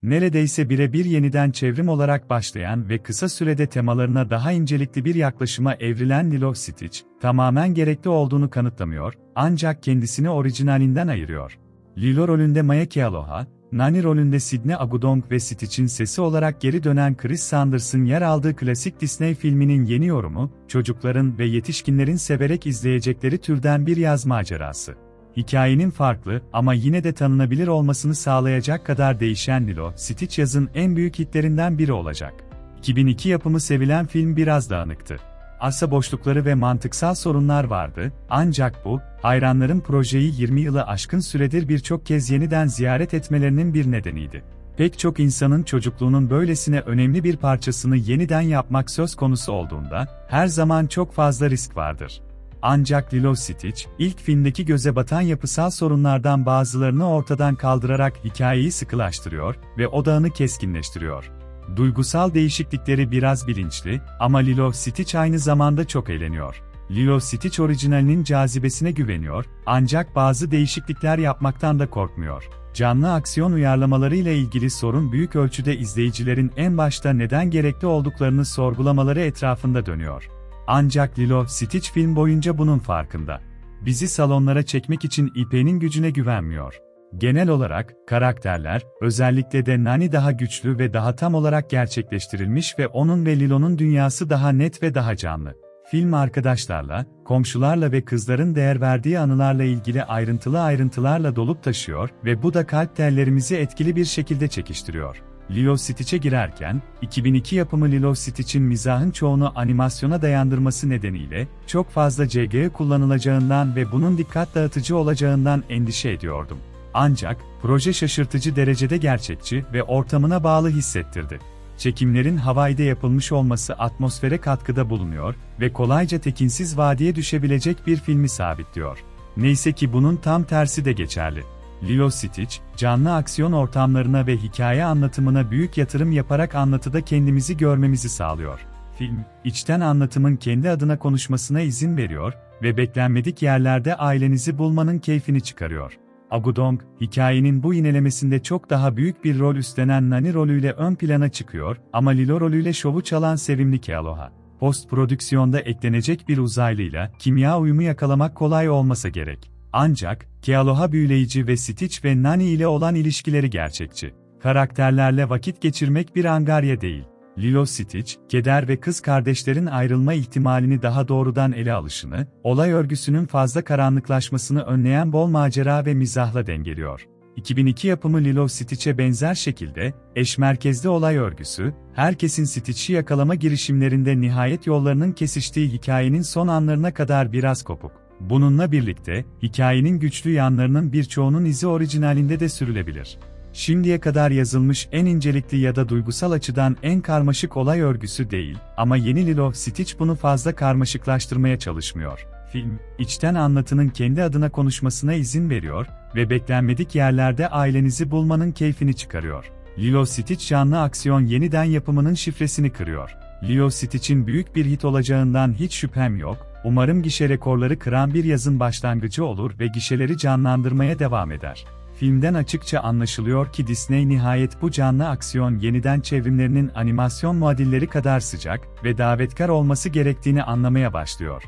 Neredeyse birebir yeniden çevrim olarak başlayan ve kısa sürede temalarına daha incelikli bir yaklaşıma evrilen Lilo Stitch, tamamen gerekli olduğunu kanıtlamıyor, ancak kendisini orijinalinden ayırıyor. Lilo rolünde Maya Kealoha, Nani rolünde Sydney Agudong ve Stitch'in sesi olarak geri dönen Chris Sanders'ın yer aldığı klasik Disney filminin yeni yorumu, çocukların ve yetişkinlerin severek izleyecekleri türden bir yaz macerası. Hikayenin farklı ama yine de tanınabilir olmasını sağlayacak kadar değişen Lilo, Stitch yazın en büyük hitlerinden biri olacak. 2002 yapımı sevilen film biraz dağınıktı. Arsa boşlukları ve mantıksal sorunlar vardı, ancak bu, hayranların projeyi 20 yılı aşkın süredir birçok kez yeniden ziyaret etmelerinin bir nedeniydi. Pek çok insanın çocukluğunun böylesine önemli bir parçasını yeniden yapmak söz konusu olduğunda, her zaman çok fazla risk vardır. Ancak Lilo Stitch, ilk filmdeki göze batan yapısal sorunlardan bazılarını ortadan kaldırarak hikayeyi sıkılaştırıyor ve odağını keskinleştiriyor. Duygusal değişiklikleri biraz bilinçli ama Lilo Stitch aynı zamanda çok eğleniyor. Lilo Stitch orijinalinin cazibesine güveniyor, ancak bazı değişiklikler yapmaktan da korkmuyor. Canlı aksiyon uyarlamaları ile ilgili sorun büyük ölçüde izleyicilerin en başta neden gerekli olduklarını sorgulamaları etrafında dönüyor. Ancak Lilo Stitch film boyunca bunun farkında. Bizi salonlara çekmek için IP'nin gücüne güvenmiyor. Genel olarak, karakterler, özellikle de Nani daha güçlü ve daha tam olarak gerçekleştirilmiş ve onun ve Lilo'nun dünyası daha net ve daha canlı. Film arkadaşlarla, komşularla ve kızların değer verdiği anılarla ilgili ayrıntılarla dolup taşıyor ve bu da kalp tellerimizi etkili bir şekilde çekiştiriyor. Lilo Stitch'e girerken, 2002 yapımı Lilo Stitch'in mizahın çoğunu animasyona dayandırması nedeniyle, çok fazla CGI kullanılacağından ve bunun dikkat dağıtıcı olacağından endişe ediyordum. Ancak, proje şaşırtıcı derecede gerçekçi ve ortamına bağlı hissettirdi. Çekimlerin Hawaii'de yapılmış olması atmosfere katkıda bulunuyor ve kolayca tekinsiz vadiye düşebilecek bir filmi sabitliyor. Neyse ki bunun tam tersi de geçerli. Lilo Stitch, canlı aksiyon ortamlarına ve hikaye anlatımına büyük yatırım yaparak anlatıda kendimizi görmemizi sağlıyor. Film, içten anlatımın kendi adına konuşmasına izin veriyor ve beklenmedik yerlerde ailenizi bulmanın keyfini çıkarıyor. Agudong, hikayenin bu inelemesinde çok daha büyük bir rol üstlenen Nani rolüyle ön plana çıkıyor ama Lilo rolüyle şovu çalan sevimli Kealoha. Post-prodüksiyonda eklenecek bir uzaylıyla kimya uyumu yakalamak kolay olmasa gerek. Ancak, Kealoha büyüleyici ve Stitch ve Nani ile olan ilişkileri gerçekçi. Karakterlerle vakit geçirmek bir angarya değil. Lilo Stitch, keder ve kız kardeşlerin ayrılma ihtimalini daha doğrudan ele alışını, olay örgüsünün fazla karanlıklaşmasını önleyen bol macera ve mizahla dengeliyor. 2002 yapımı Lilo Stitch'e benzer şekilde, eşmerkezli olay örgüsü, herkesin Stitch'i yakalama girişimlerinde nihayet yollarının kesiştiği hikayenin son anlarına kadar biraz kopuk. Bununla birlikte, hikayenin güçlü yanlarının birçoğunun izi orijinalinde de sürülebilir. Şimdiye kadar yazılmış en incelikli ya da duygusal açıdan en karmaşık olay örgüsü değil, ama yeni Lilo Stitch bunu fazla karmaşıklaştırmaya çalışmıyor. Film, içten anlatının kendi adına konuşmasına izin veriyor ve beklenmedik yerlerde ailenizi bulmanın keyfini çıkarıyor. Lilo Stitch canlı aksiyon yeniden yapımının şifresini kırıyor. Lilo Stitch'in büyük bir hit olacağından hiç şüphem yok, umarım gişe rekorları kıran bir yazın başlangıcı olur ve gişeleri canlandırmaya devam eder. Filmden açıkça anlaşılıyor ki Disney nihayet bu canlı aksiyon yeniden çevrimlerinin animasyon muadilleri kadar sıcak ve davetkar olması gerektiğini anlamaya başlıyor.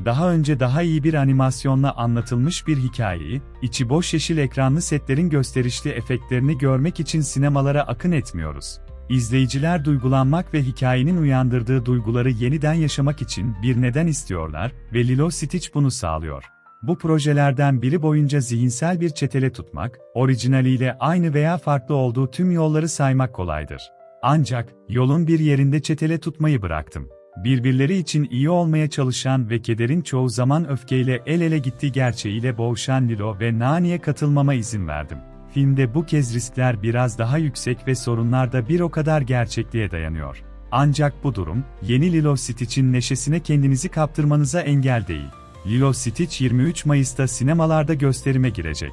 Daha önce daha iyi bir animasyonla anlatılmış bir hikayeyi, içi boş yeşil ekranlı setlerin gösterişli efektlerini görmek için sinemalara akın etmiyoruz. İzleyiciler duygulanmak ve hikayenin uyandırdığı duyguları yeniden yaşamak için bir neden istiyorlar ve Lilo Stitch bunu sağlıyor. Bu projelerden biri boyunca zihinsel bir çetele tutmak, orijinaliyle aynı veya farklı olduğu tüm yolları saymak kolaydır. Ancak, yolun bir yerinde çetele tutmayı bıraktım. Birbirleri için iyi olmaya çalışan ve kederin çoğu zaman öfkeyle el ele gittiği gerçeğiyle boğuşan Lilo ve Nani'ye katılmama izin verdim. Filmde bu kez riskler biraz daha yüksek ve sorunlar da bir o kadar gerçekliğe dayanıyor. Ancak bu durum, yeni Lilo Stitch'in neşesine kendinizi kaptırmanıza engel değil. Lilo Stitch 23 Mayıs'ta sinemalarda gösterime girecek.